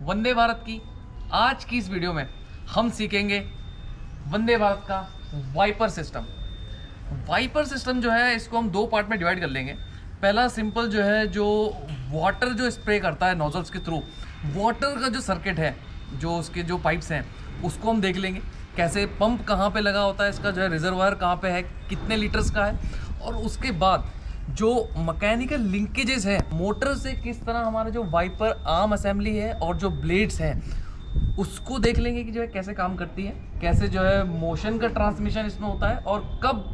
वंदे भारत की आज की इस वीडियो में हम सीखेंगे वंदे भारत का वाइपर सिस्टम। वाइपर सिस्टम जो है इसको हम दो पार्ट में डिवाइड कर लेंगे। पहला सिंपल जो है जो वाटर जो स्प्रे करता है नोजल्स के थ्रू, वाटर का जो सर्किट है, जो उसके जो पाइप्स हैं उसको हम देख लेंगे। कैसे पंप कहाँ पे लगा होता है, इसका जो है रिजर्वायर कहाँ पे है, कितने लीटर्स का है, और उसके बाद जो मैकेनिकल लिंकेजेस हैं मोटर से किस तरह हमारा जो वाइपर आर्म असेंबली है और जो ब्लेड्स हैं उसको देख लेंगे कि जो है कैसे काम करती है, कैसे जो है मोशन का ट्रांसमिशन इसमें होता है और कब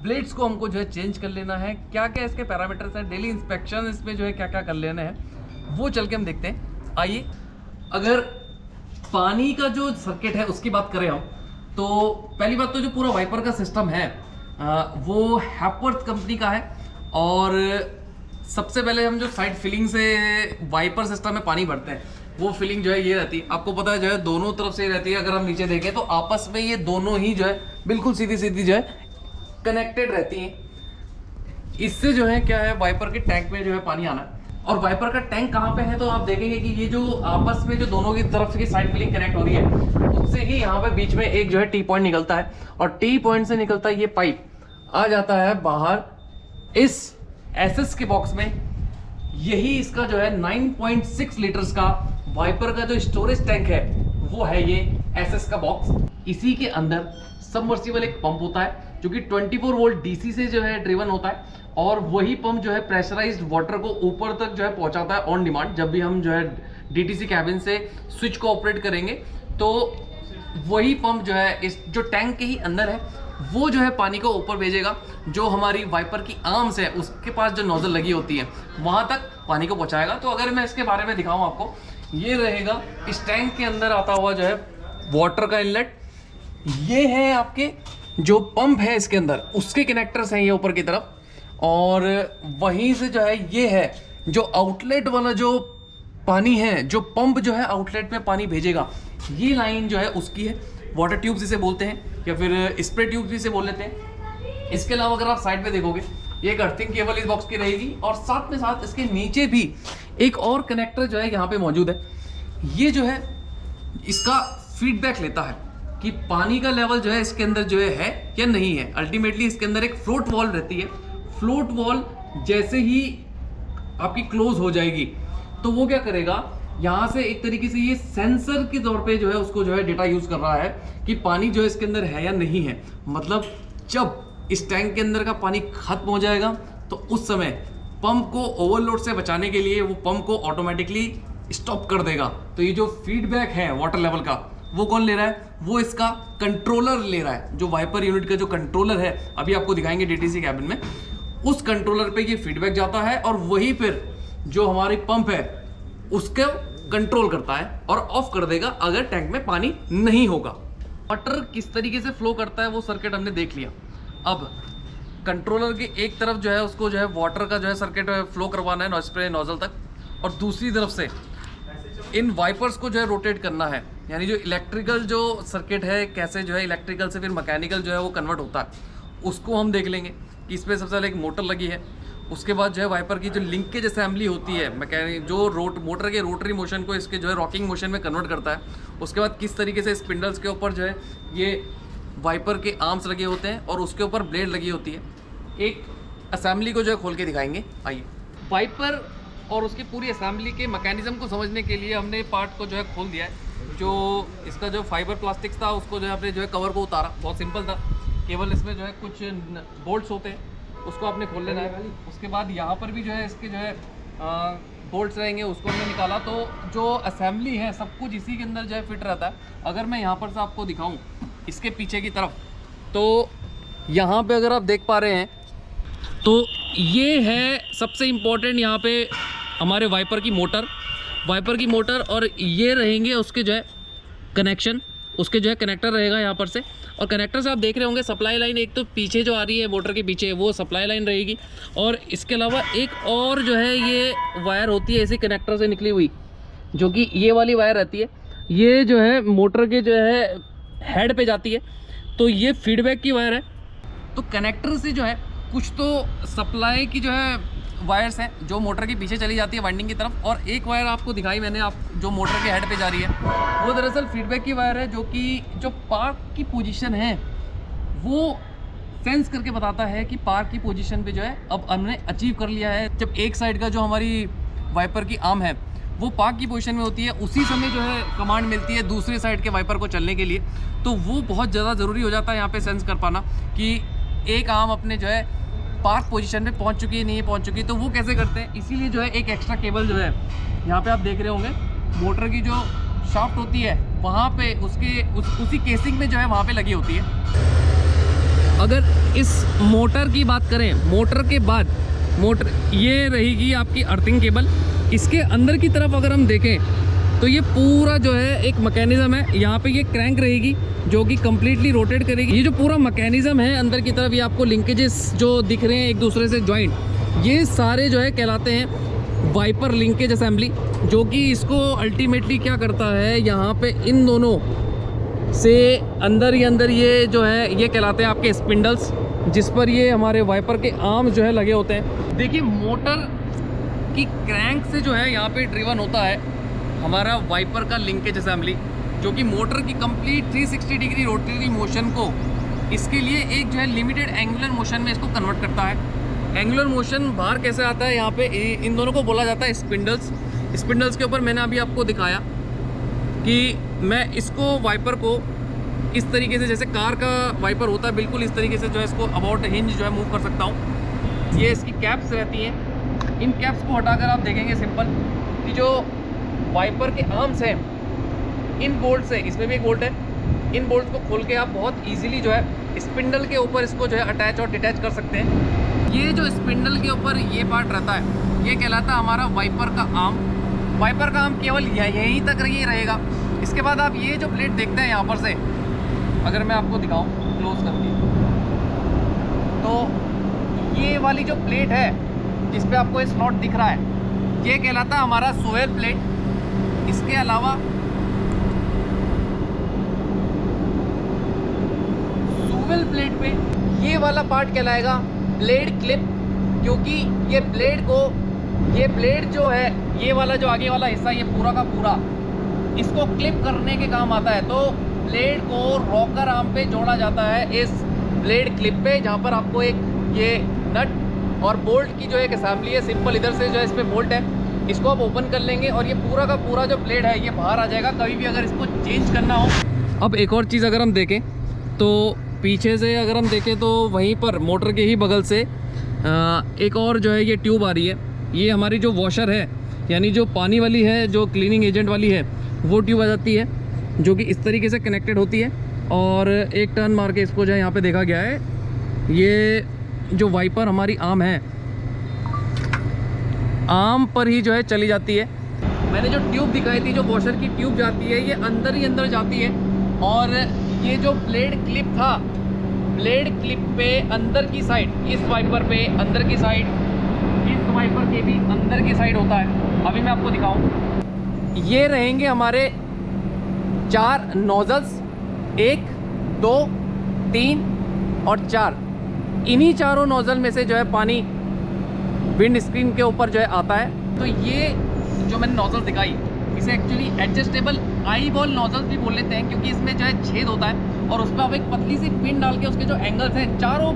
ब्लेड्स को हमको जो है चेंज कर लेना है, क्या क्या इसके पैरामीटर्स हैं, डेली इंस्पेक्शन इसमें जो है क्या क्या कर लेने हैं, वो चल के हम देखते हैं। आइए, अगर पानी का जो सर्किट है उसकी बात करें हम, तो पहली बात तो जो पूरा वाइपर का सिस्टम है वो हैपवर्थ कंपनी का है। और सबसे पहले हम जो साइड फिलिंग से वाइपर सिस्टम में पानी भरते हैं वो फिलिंग जो है ये रहती है, आपको पता है जो है दोनों तरफ से रहती है। अगर हम नीचे देखें तो आपस में ये दोनों ही जो है बिल्कुल सीधी सीधी जो है कनेक्टेड रहती हैं। इससे जो है क्या है वाइपर के टैंक में जो है पानी आना है। और वाइपर का टैंक कहाँ पे है तो आप देखेंगे कि ये जो आपस में जो दोनों की तरफ की साइड फिलिंग कनेक्ट हो रही है उससे ही यहाँ पे बीच में एक जो है टी पॉइंट निकलता है और टी पॉइंट से निकलता है ये पाइप आ जाता है बाहर इस एसएस के बॉक्स में। यही इसका जो है 9.6 लीटर्स का वाइपर का जो स्टोरेज टैंक है वो है ये एसएस का बॉक्स। इसी के अंदर सबमर्सिबल एक पंप होता है जो कि 24 वोल्ट डीसी से जो है ड्रिवन होता है और वही पंप जो है प्रेशराइज्ड वाटर को ऊपर तक जो है पहुंचाता है ऑन डिमांड। जब भी हम जो है डीटीसी कैबिन से स्विच को ऑपरेट करेंगे तो वही पंप जो है इस जो टैंक के ही अंदर है वो जो है पानी को ऊपर भेजेगा, जो हमारी वाइपर की आर्म्स है उसके पास जो नोजल लगी होती है वहां तक पानी को पहुंचाएगा। तो अगर मैं इसके बारे में दिखाऊं आपको, ये रहेगा इस टैंक के अंदर आता हुआ जो है वाटर का इनलेट। ये है आपके जो पंप है इसके अंदर उसके कनेक्टर्स हैं ये ऊपर की तरफ, और वहीं से जो है ये है जो आउटलेट वाला जो पानी है, जो पंप जो है आउटलेट में पानी भेजेगा, ये लाइन जो है उसकी है। वाटर ट्यूब्स इसे बोलते हैं या फिर स्प्रे ट्यूब्स भी इसे बोल लेते हैं। इसके अलावा अगर आप साइड पे देखोगे ये एक अर्थिंग केबल इस बॉक्स की रहेगी और साथ में साथ इसके नीचे भी एक और कनेक्टर जो है यहाँ पे मौजूद है। ये जो है इसका फीडबैक लेता है कि पानी का लेवल जो है इसके अंदर जो है या नहीं है। अल्टीमेटली इसके अंदर एक फ्लोट वॉल रहती है। फ्लोट वॉल जैसे ही आपकी क्लोज हो जाएगी तो वो क्या करेगा, यहाँ से एक तरीके से ये सेंसर के तौर पे जो है उसको जो है डेटा यूज कर रहा है कि पानी जो है इसके अंदर है या नहीं है। मतलब जब इस टैंक के अंदर का पानी खत्म हो जाएगा तो उस समय पंप को ओवरलोड से बचाने के लिए वो पंप को ऑटोमेटिकली स्टॉप कर देगा। तो ये जो फीडबैक है वाटर लेवल का वो कौन ले रहा है, वो इसका कंट्रोलर ले रहा है। जो वाइपर यूनिट का जो कंट्रोलर है अभी आपको दिखाएंगे डीटीसी कैबिन में, उस कंट्रोलर पे ये फीडबैक जाता है और वही फिर जो हमारी पंप है उसको कंट्रोल करता है और ऑफ कर देगा अगर टैंक में पानी नहीं होगा। वाटर किस तरीके से फ्लो करता है वो सर्किट हमने देख लिया। अब कंट्रोलर के एक तरफ जो है उसको जो है वाटर का जो है सर्किट फ्लो करवाना है स्प्रे नोजल तक, और दूसरी तरफ से इन वाइपर्स को जो है रोटेट करना है। यानी जो इलेक्ट्रिकल जो सर्किट है कैसे जो है इलेक्ट्रिकल से फिर मैकेनिकल जो है वो कन्वर्ट होता है उसको हम देख लेंगे कि इस पर सबसे पहले एक मोटर लगी है। उसके बाद जो है वाइपर की जो लिंकेज असेंबली होती है मैकेनिक जो मोटर के रोटरी मोशन को इसके जो है रॉकिंग मोशन में कन्वर्ट करता है। उसके बाद किस तरीके से स्पिंडल्स के ऊपर जो है ये वाइपर के आर्म्स लगे होते हैं और उसके ऊपर ब्लेड लगी होती है। एक असेंबली को जो है खोल के दिखाएंगे। आइए, वाइपर और उसकी पूरी असेंबली के मैकेनिज्म को समझने के लिए हमने पार्ट को जो है खोल दिया है। जो इसका जो फाइबर प्लास्टिक्स था उसको जो है आपने जो है कवर को उतारा, बहुत सिंपल था। केवल इसमें जो है कुछ बोल्ट्स होते हैं उसको आपने खोल लेना है। उसके बाद यहाँ पर भी जो है इसके जो है बोल्ट्स रहेंगे उसको हमने निकाला। तो जो असेंबली है सब कुछ इसी के अंदर जो है फिट रहता है। अगर मैं यहाँ पर से आपको दिखाऊं इसके पीछे की तरफ, तो यहाँ पे अगर आप देख पा रहे हैं तो ये है सबसे इम्पोर्टेंट यहाँ पे हमारे वाइपर की मोटर और ये रहेंगे उसके जो है कनेक्शन, उसके जो है कनेक्टर रहेगा यहाँ पर से। और कनेक्टर से आप देख रहे होंगे सप्लाई लाइन एक तो पीछे जो आ रही है मोटर के पीछे वो सप्लाई लाइन रहेगी, और इसके अलावा एक और जो है ये वायर होती है इसी कनेक्टर से निकली हुई, जो कि ये वाली वायर रहती है। ये जो है मोटर के जो है हेड पे जाती है, तो ये फीडबैक की वायर है। तो कनेक्टर से जो है कुछ तो सप्लाई की जो है वायर्स हैं जो मोटर के पीछे चली जाती है वाइंडिंग की तरफ, और एक वायर आपको दिखाई मैंने आप जो मोटर के हेड पे जा रही है वो दरअसल फीडबैक की वायर है, जो कि जो पार्क की पोजीशन है वो सेंस करके बताता है कि पार्क की पोजीशन पे जो है अब हमने अचीव कर लिया है। जब एक साइड का जो हमारी वाइपर की आर्म है वो पार्क की पोजीशन में होती है, उसी समय जो है कमांड मिलती है दूसरे साइड के वाइपर को चलने के लिए। तो वो बहुत ज़्यादा ज़रूरी हो जाता है यहाँ पे सेंस कर पाना कि एक आर्म अपने जो है पार्क पोजीशन पे पहुँच चुकी है नहीं पहुँच चुकी। तो वो कैसे करते हैं, इसीलिए जो है एक एक्स्ट्रा केबल जो है यहाँ पे आप देख रहे होंगे मोटर की जो शाफ्ट होती है वहाँ पे उसी केसिंग में जो है वहाँ पे लगी होती है। अगर इस मोटर की बात करें, मोटर के बाद मोटर ये रहेगी आपकी अर्थिंग केबल। इसके अंदर की तरफ अगर हम देखें तो ये पूरा जो है एक मैकेनिज्म है, यहाँ पे ये क्रैंक रहेगी जो कि कम्प्लीटली रोटेट करेगी। ये जो पूरा मैकेनिज्म है अंदर की तरफ, ये आपको लिंकेजेस जो दिख रहे हैं एक दूसरे से जॉइंट, ये सारे जो है कहलाते हैं वाइपर लिंकेज असेंबली, जो कि इसको अल्टीमेटली क्या करता है, यहाँ पे इन दोनों से अंदर ही अंदर ये जो है ये कहलाते हैं आपके स्पिंडल्स, जिस पर ये हमारे वाइपर के आर्म जो है लगे होते हैं। देखिए मोटर की क्रैंक से जो है यहाँ पे ड्रिवन होता है हमारा वाइपर का लिंकेज असेंबली, जो कि मोटर की कंप्लीट 360 डिग्री रोटरी मोशन को इसके लिए एक जो है लिमिटेड एंगुलर मोशन में इसको कन्वर्ट करता है। एंगुलर मोशन बाहर कैसे आता है, यहाँ पे इन दोनों को बोला जाता है स्पिंडल्स। स्पिंडल्स के ऊपर मैंने अभी आपको दिखाया कि मैं इसको वाइपर को इस तरीके से, जैसे कार का वाइपर होता है बिल्कुल इस तरीके से जो है इसको अबाउट हिंज जो है मूव कर सकता हूँ। ये इसकी कैप्स रहती हैं, इन कैप्स को हटाकर आप देखेंगे सिंपल कि जो वाइपर के आर्म्स हैं इन बोल्ट से, इसमें भी एक बोल्ट है, इन बोल्ट को खोल के आप बहुत इजीली जो है स्पिंडल के ऊपर इसको जो है अटैच और डिटैच कर सकते हैं। ये जो स्पिंडल के ऊपर ये पार्ट रहता है ये कहलाता है हमारा वाइपर का आर्म। वाइपर का आर्म केवल यहीं तक ये रहेगा। इसके बाद आप ये जो प्लेट देखते हैं यहाँ पर से, अगर मैं आपको दिखाऊं क्लोज करके, तो ये वाली जो प्लेट है जिस पे आपको ये स्लॉट दिख रहा है ये कहलाता है हमारा सोयल प्लेट। इसके अलावा सोयल प्लेट पे ये वाला पार्ट कहलाएगा ब्लेड क्लिप, क्योंकि ये ब्लेड जो है ये वाला जो आगे वाला हिस्सा ये पूरा का पूरा इसको क्लिप करने के काम आता है। तो ब्लेड को रॉकर आर्म पे जोड़ा जाता है इस ब्लेड क्लिप पे, जहाँ पर आपको एक ये नट और बोल्ट की जो एक असेंबली है सिंपल, इधर से जो है इस पे बोल्ट है, इसको आप ओपन कर लेंगे और ये पूरा का पूरा जो ब्लेड है ये बाहर आ जाएगा कभी भी अगर इसको चेंज करना हो। अब एक और चीज़ अगर हम देखें तो पीछे से अगर हम देखें तो वहीं पर मोटर के ही बगल से एक और जो है ये ट्यूब आ रही है। ये हमारी जो वॉशर है यानी जो पानी वाली है, जो क्लीनिंग एजेंट वाली है, वो ट्यूब आ जाती है जो कि इस तरीके से कनेक्टेड होती है। और एक टर्न मार के इसको जो है यहाँ पे देखा गया है, ये जो वाइपर हमारी आर्म है, आर्म पर ही जो है चली जाती है। मैंने जो ट्यूब दिखाई थी, जो वॉशर की ट्यूब जाती है, ये अंदर ही अंदर जाती है। और ये जो ब्लेड क्लिप था, ब्लेड क्लिप पे अंदर की साइड, इस वाइपर पे अंदर की साइड, इस वाइपर के भी अंदर की साइड होता है। अभी मैं आपको दिखाऊं, ये रहेंगे हमारे 4 नोजल्स, 1, 2, 3 और 4। इन्हीं चारों नोजल में से जो है पानी विंड स्क्रीन के ऊपर जो है आता है। तो ये जो मैंने नोजल दिखाई, इसे actually adjustable eye ball nozzles भी बोल लेते हैं, क्योंकि इसमें जो है छेद होता है और उस पर आप एक पतली सी पिन डाल के उसके जो एंगल्स हैं, चारों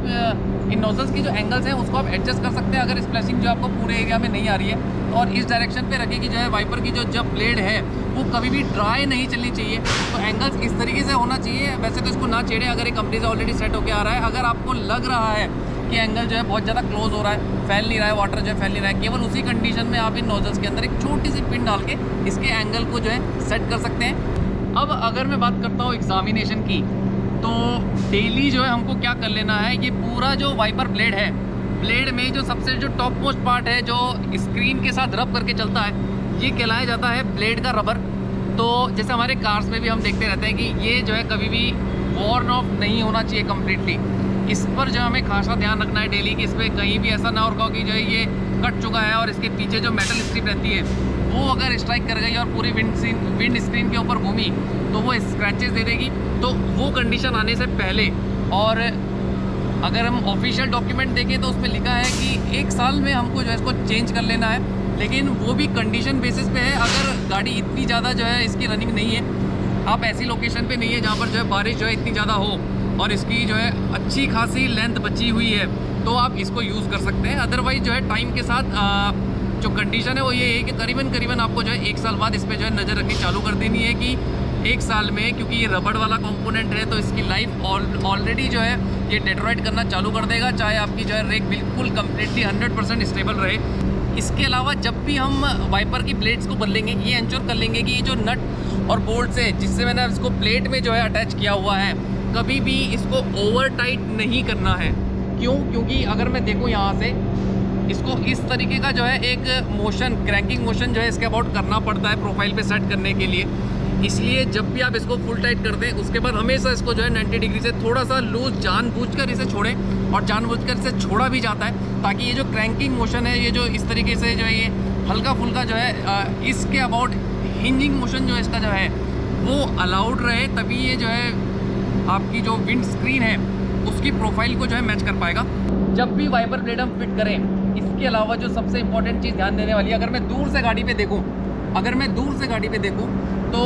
इन नोजल्स की जो एंगल्स हैं उसको आप एडजस्ट कर सकते हैं अगर स्प्लैशिंग जो आपको पूरे एरिया में नहीं आ रही है। और इस डायरेक्शन पे रखें कि जो है वाइपर की जो जब ब्लेड है वो कभी भी ड्राई नहीं चलनी चाहिए। तो एंगल्स इस तरीके से होना चाहिए। वैसे तो इसको ना छेड़े अगर ये कंपनी से ऑलरेडी सेट होकर आ रहा है। अगर आपको लग रहा है कि एंगल जो है बहुत ज़्यादा क्लोज हो रहा है, फैल नहीं रहा है, वाटर जो है फैल नहीं रहा है, केवल उसी कंडीशन में आप इन नोजल्स के अंदर एक छोटी सी पिन डाल के इसके एंगल को जो है सेट कर सकते हैं। अब अगर मैं बात करता हूँ एग्जामिनेशन की, तो डेली जो है हमको क्या कर लेना है, ये पूरा जो वाइपर ब्लेड है, ब्लेड में जो सबसे जो टॉप मोस्ट पार्ट है जो स्क्रीन के साथ रब करके चलता है, ये कहलाया जाता है ब्लेड का रबर। तो जैसे हमारे कार्स में भी हम देखते रहते हैं कि ये जो है कभी भी वॉर्न ऑफ नहीं होना चाहिए कम्प्लीटली। इस पर जो हमें खासा ध्यान रखना है डेली कि इस पर कहीं भी ऐसा ना हो कि जो है ये कट चुका है और इसके पीछे जो मेटल स्ट्रिप रहती है वो अगर स्ट्राइक कर गई और पूरी विंड स्क्रीन के ऊपर घूमी तो वो स्क्रैचेस दे देगी। तो वो कंडीशन आने से पहले और अगर हम ऑफिशियल डॉक्यूमेंट देखें तो उसमें लिखा है कि 1 साल में हमको जो है इसको चेंज कर लेना है, लेकिन वो भी कंडीशन बेसिस पे है। अगर गाड़ी इतनी ज़्यादा जो है इसकी रनिंग नहीं है, आप ऐसी लोकेशन पे नहीं है जहाँ पर जो है बारिश जो है इतनी ज़्यादा हो और इसकी जो है अच्छी खासी लेंथ बची हुई है, तो आप इसको यूज़ कर सकते हैं। अदरवाइज़ जो है टाइम के साथ जो कंडीशन है वो ये है कि करीबन आपको जो है 1 साल बाद इस पर जो है नज़र रखनी चालू कर देनी है कि 1 साल में, क्योंकि ये रबड़ वाला कंपोनेंट है तो इसकी लाइफ ऑलरेडी जो है ये डेटरॉइट करना चालू कर देगा, चाहे आपकी जो है रेक बिल्कुल कम्प्लीटली 100% स्टेबल रहे। इसके अलावा जब भी हम वाइपर की प्लेट्स को बदलेंगे, ये इंश्योर कर लेंगे कि ये जो नट और बोल्ट है जिससे मैंने इसको प्लेट में जो है अटैच किया हुआ है, कभी भी इसको ओवर टाइट नहीं करना है। क्यों? क्योंकि अगर मैं देखूँ यहाँ से, इसको इस तरीके का जो है एक मोशन, क्रैंकिंग मोशन जो है इसके अबाउट करना पड़ता है प्रोफाइल पे सेट करने के लिए। इसलिए जब भी आप इसको फुल टाइट कर दें, उसके बाद हमेशा इसको जो है 90 डिग्री से थोड़ा सा लूज जानबूझकर इसे छोड़ें, और जानबूझकर इसे छोड़ा भी जाता है ताकि ये जो क्रैंकिंग मोशन है, ये जो इस तरीके से जो है ये हल्का फुल्का जो है इसके अबाउट हिंजिंग मोशन जो है इसका जो है वो अलाउड रहे, तभी ये जो है आपकी जो विंड स्क्रीन है उसकी प्रोफाइल को जो है मैच कर पाएगा जब भी वाइपर ब्लेड हम फिट करें। इसके अलावा जो सबसे इंपॉर्टेंट चीज़ ध्यान देने वाली है, अगर मैं दूर से गाड़ी पे देखूं तो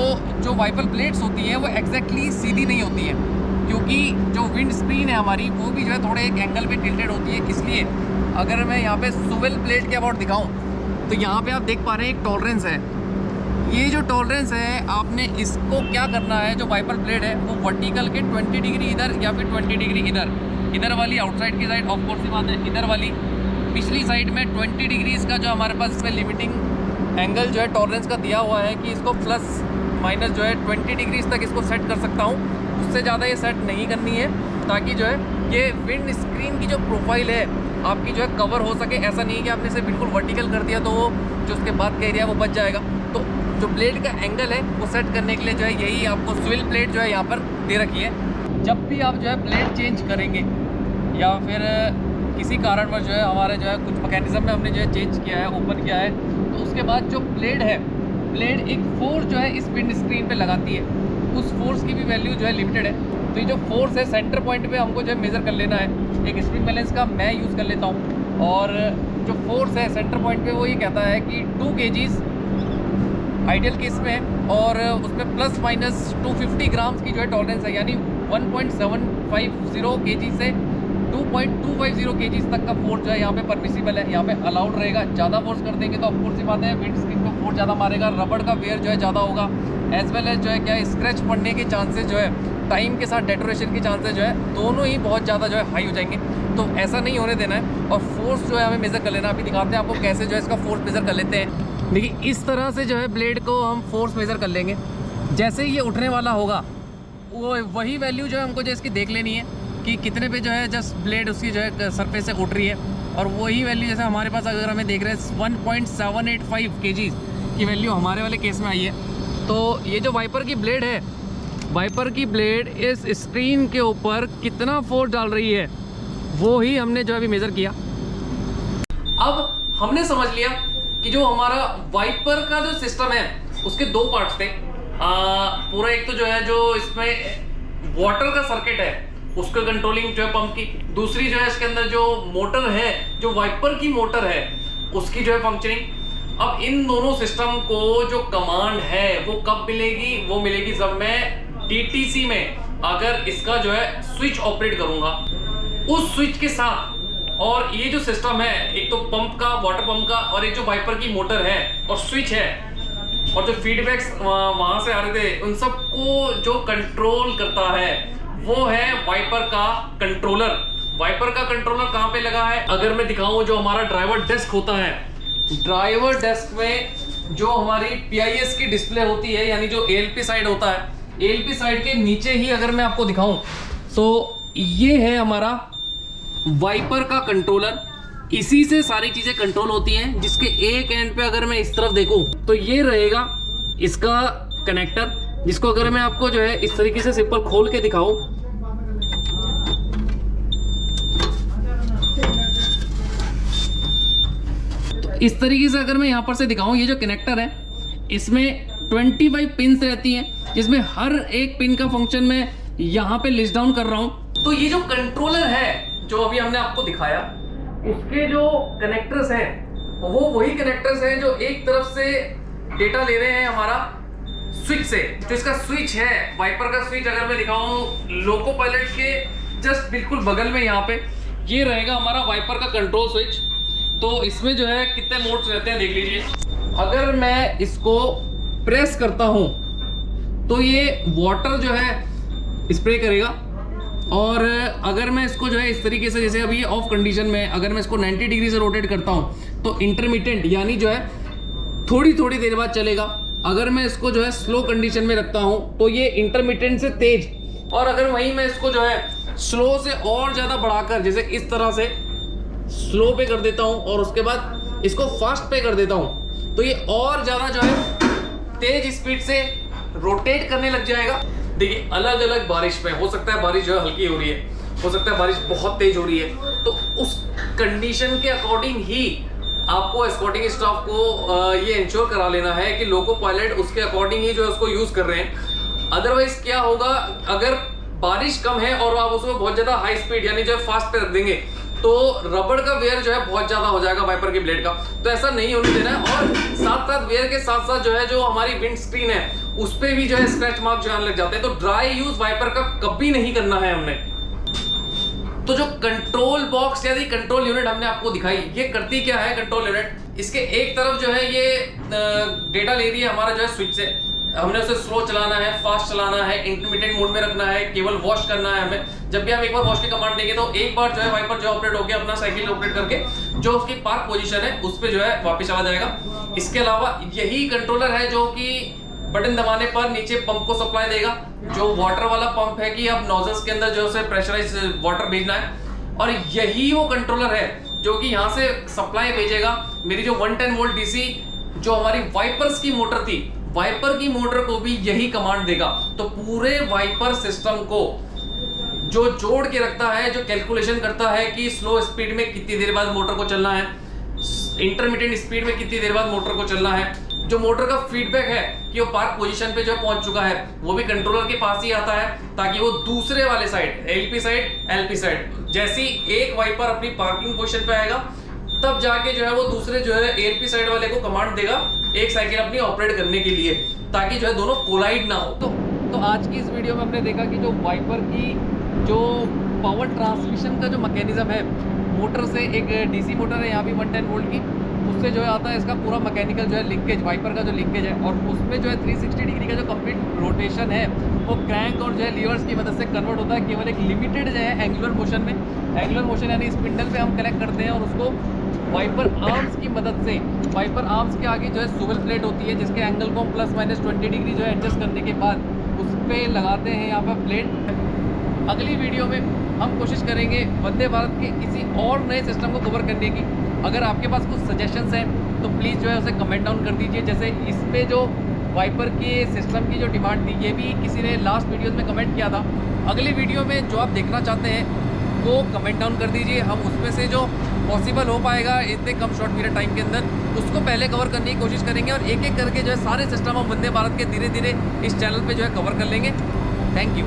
जो वाइपर प्लेट्स होती हैं वो एग्जैक्टली सीधी नहीं होती है, क्योंकि जो विंड स्क्रीन है हमारी वो भी जो है थोड़े एक एंगल पे टिल्टेड होती है। इसलिए अगर मैं यहाँ पे स्विvel प्लेट के अबाउट दिखाऊं तो यहाँ पे आप देख पा रहे हैं एक टॉलरेंस है। ये जो टॉलरेंस है, आपने इसको क्या करना है, जो वाइपर ब्लेड है वो वर्टिकल के 20 डिग्री इधर या फिर 20 डिग्री इधर वाली आउटसाइड की साइड, ऑफ कोर्स की बात है, इधर वाली पिछली साइड में 20 डिग्री का जो हमारे पास इसमें लिमिटिंग एंगल जो है टॉलरेंस का दिया हुआ है कि इसको प्लस माइनस जो है 20 डिग्री तक इसको सेट कर सकता हूँ। उससे ज़्यादा ये सेट नहीं करनी है, ताकि जो है ये विंड स्क्रीन की जो प्रोफाइल है आपकी जो है कवर हो सके। ऐसा नहीं है कि आपने इसे बिल्कुल वर्टिकल कर दिया तो वो जो उसके बाद का एरिया वो बच जाएगा। तो जो ब्लेड का एंगल है वो सेट करने के लिए जो है यही आपको स्विvel प्लेट जो है यहाँ पर दे रखी है। जब भी आप जो है ब्लेड चेंज करेंगे या फिर किसी कारणवश जो है हमारे जो है कुछ मैकेनिज्म में हमने जो है चेंज किया है, ओपन किया है, तो उसके बाद जो ब्लेड है, ब्लेड एक फोर्स जो है इस विंड स्क्रीन पे लगाती है। उस फोर्स की भी वैल्यू जो है लिमिटेड है। तो ये जो फोर्स है सेंटर पॉइंट पे हमको जो है मेज़र कर लेना है। एक स्प्रिंग बैलेंस का मैं यूज़ कर लेता हूँ, और जो फोर्स है सेंटर पॉइंट पे वो ये कहता है कि 2 kgs आइडियल केस में, और उसमें प्लस माइनस 250 ग्राम्स की जो है टॉलरेंस है, यानी 1.750 kg से 2.250 kg तक का फोर्स जो है यहाँ पे परमिसिबल है, यहाँ पे अलाउड रहेगा। ज़्यादा फोर्स कर देंगे तो ऑफकोर्स सी बात है विंड स्क्रीन को फोर्स ज़्यादा मारेगा, रबड़ का वेयर जो है ज़्यादा होगा, एज वेल एज जो है क्या स्क्रैच पड़ने के चांसेस जो है टाइम के साथ डेटोरेशन के चांसेस जो है दोनों ही बहुत ज़्यादा जो है हाई हो जाएंगे। तो ऐसा नहीं होने देना है, और फोर्स जो है हमें मेज़र कर लेना। अभी दिखाते हैं आपको कैसे जो है इसका फोर्स मेज़र कर लेते हैं। देखिए इस तरह से जो है ब्लेड को हम फोर्स मेज़र कर लेंगे। जैसे ही ये उठने वाला होगा वो वही वैल्यू जो है हमको जो इसकी देख लेनी है कि कितने पे जो है जस्ट ब्लेड उसकी जो है सरफेस से उठ रही है, और वही वैल्यू जैसे हमारे पास अगर हमें देख रहे हैं 1.785 kg की वैल्यू हमारे वाले केस में आई है। तो ये जो वाइपर की ब्लेड है, वाइपर की ब्लेड इस स्क्रीन के ऊपर कितना फोर्स डाल रही है वो ही हमने जो है अभी मेज़र किया। अब हमने समझ लिया कि जो हमारा वाइपर का जो सिस्टम है उसके 2 पार्ट्स थे। पूरा एक तो जो है जो इसमें वाटर का सर्किट है उसको कंट्रोलिंग जो है पंप की, दूसरी जो है इसके अंदर जो मोटर है, जो वाइपर की मोटर है उसकी जो है फंक्शनिंग। अब इन दोनों सिस्टम को जो कमांड है वो कब मिलेगी? वो मिलेगी जब मैं DTC में अगर इसका जो है स्विच ऑपरेट करूंगा, उस स्विच के साथ। और ये जो सिस्टम है, एक तो पंप का, वाटर पंप का, और एक जो वाइपर की मोटर है और स्विच है, और जो फीडबैक्स वहां से आ रहे थे उन सबको जो कंट्रोल करता है वो है वाइपर का कंट्रोलर। वाइपर का कंट्रोलर कहाँ पे लगा है? अगर मैं दिखाऊं, जो हमारा ड्राइवर डेस्क होता है, ड्राइवर डेस्क में जो हमारी PIS की डिस्प्ले होती है, यानी जो ALP साइड होता है, ALP साइड के नीचे ही अगर मैं आपको दिखाऊं तो ये है हमारा वाइपर का कंट्रोलर। इसी से सारी चीजें कंट्रोल होती हैं। जिसके एक एंड पे अगर मैं इस तरफ देखूं तो ये रहेगा इसका कनेक्टर, जिसको अगर मैं आपको जो है इस तरीके से सिंपल खोल के दिखाऊं तो इस तरीके से अगर मैं यहां पर से दिखाऊं, ये जो कनेक्टर है इसमें 25 पिन्स रहती हैं, जिसमें हर एक पिन का फंक्शन मैं यहां पे लिस्ट डाउन कर रहा हूं। तो ये जो कंट्रोलर है, जो अभी हमने आपको दिखाया, उसके जो कनेक्टर्स हैं वो वही कनेक्टर्स हैं जो एक तरफ से डेटा ले रहे हैं हमारा स्विच से। जो इसका स्विच है, वाइपर का स्विच, अगर मैं दिखाऊं लोको पायलट के जस्ट बिल्कुल बगल में यहाँ पे ये रहेगा हमारा वाइपर का कंट्रोल स्विच। तो इसमें जो है कितने मोड्स रहते हैं देख लीजिए। अगर मैं इसको प्रेस करता हूं तो ये वाटर जो है स्प्रे करेगा, और अगर मैं इसको जो है इस तरीके से, जैसे अभी ऑफ कंडीशन में अगर मैं इसको 90 डिग्री से रोटेट करता हूं तो इंटरमिटेंट यानी जो है थोड़ी थोड़ी देर बाद चलेगा। अगर मैं इसको जो है स्लो कंडीशन में रखता हूं तो ये इंटरमिटेंट से तेज, और अगर वहीं मैं इसको जो है स्लो से और ज़्यादा बढ़ाकर जैसे इस तरह से स्लो पे कर देता हूं और उसके बाद इसको फास्ट पे कर देता हूं तो ये और ज़्यादा जो है तेज स्पीड से रोटेट करने लग जाएगा। देखिए अलग अलग बारिश में हो सकता है बारिश जो है हल्की हो रही है, हो सकता है बारिश बहुत तेज हो रही है, तो उस कंडीशन के अकॉर्डिंग ही आपको एस्कॉर्टिंग स्टाफ को ये इंश्योर करा लेना है कि लोको पायलट उसके अकॉर्डिंग ही जो है उसको यूज़ कर रहे हैं। अदरवाइज क्या होगा, अगर बारिश कम है और आप उसमें बहुत ज़्यादा हाई स्पीड यानी जो है फास्ट पे रख देंगे तो रबड़ का वेयर जो है बहुत ज़्यादा हो जाएगा वाइपर के ब्लेड का। तो ऐसा नहीं होने देना है। और साथ साथ वेयर के साथ साथ जो है जो हमारी विंड स्क्रीन है उस पर भी जो है स्क्रैच मार्क जो आने लग जाते हैं। तो ड्राई यूज वाइपर का कभी नहीं करना है हमने। तो जो कंट्रोल बॉक्स यानी कंट्रोल यूनिट हमने आपको दिखाई, ये करती क्या है कंट्रोल यूनिट, इसके एक तरफ जो है ये डेटा ले रही है हमारा जो है स्विच से। हमने उसे स्लो चलाना है, फास्ट चलाना है, इंटरमीडिएट मोड में रखना है, केवल वॉश करना है हमें। जब भी हम एक बार वॉश की कमांड देंगे तो एक बार जो है वाइपर जो ऑपरेट होकर अपना साइकिल ऑपरेट करके जो उसकी पार्क पोजीशन है उस पर जो है वापस चला जाएगा। इसके अलावा यही कंट्रोलर है जो कि बटन दबाने पर नीचे पंप को सप्लाई देगा, जो वाटर वाला पंप है कि अब नोजल्स के अंदर जो है प्रेशराइज वाटर भेजना है, और यही वो कंट्रोलर है जो कि यहाँ से सप्लाई भेजेगा मेरी जो 110 वोल्ट डीसी जो हमारी वाइपर्स की मोटर थी, वाइपर की मोटर को भी यही कमांड देगा। तो पूरे वाइपर सिस्टम को जो जोड़ के रखता है, जो कैलकुलेशन करता है कि स्लो स्पीड में कितनी देर बाद मोटर को चलना है, इंटरमीडिएट स्पीड में कितनी देर बाद मोटर को चलना है, जो मोटर का फीडबैक है कि वो पार्क पोजीशन पे जो पहुंच चुका है वो भी कंट्रोलर के पास ही आता है, ताकि वो दूसरे वाले side LP side LP side जैसी एक वाइपर अपनी पार्किंग पोजीशन पे आएगा तब जाके जो है वो दूसरे जो है एलपी साइड वाले को कमांड देगा एक साइकिल अपनी ऑपरेट करने के लिए, ताकि जो है दोनों कोलाइड ना हो। तो आज की इस वीडियो में हमने देखा कि जो वाइपर की जो पावर ट्रांसमिशन का जो मैकेनिज्म है, मोटर से एक डीसी मोटर है यहाँ भी 110 वोल्ट की, उससे जो है आता है इसका पूरा मैकेनिकल जो है लिंकेज, वाइपर का जो लिंकेज है, और उसमें जो है 360 डिग्री का जो कंप्लीट रोटेशन है वो क्रैंक और जो है लीवर्स की मदद से कन्वर्ट होता है केवल एक लिमिटेड जो है एंगुलर मोशन में। एंगुलर मोशन यानी स्पिंडल पे हम कनेक्ट करते हैं और उसको वाइपर आर्म्स की मदद से, वाइपर आर्म्स के आगे जो है स्विvel प्लेट होती है जिसके एंगल को हम +-20 डिग्री जो है एडजस्ट करने के बाद उस पर लगाते हैं यहाँ पर प्लेट। अगली वीडियो में हम कोशिश करेंगे वंदे भारत के किसी और नए सिस्टम को कवर करने की। अगर आपके पास कुछ सजेशंस हैं तो प्लीज़ जो है उसे कमेंट डाउन कर दीजिए। जैसे इसमें जो वाइपर के सिस्टम की जो डिमांड थी ये भी किसी ने लास्ट वीडियोस में कमेंट किया था। अगली वीडियो में जो आप देखना चाहते हैं वो कमेंट डाउन कर दीजिए, हम उसमें से जो पॉसिबल हो पाएगा इतने कम शॉर्ट पीरियड टाइम के अंदर उसको पहले कवर करने की कोशिश करेंगे, और एक एक करके जो है सारे सिस्टम हम वंदे भारत के धीरे धीरे इस चैनल पे जो है कवर कर लेंगे। Thank you.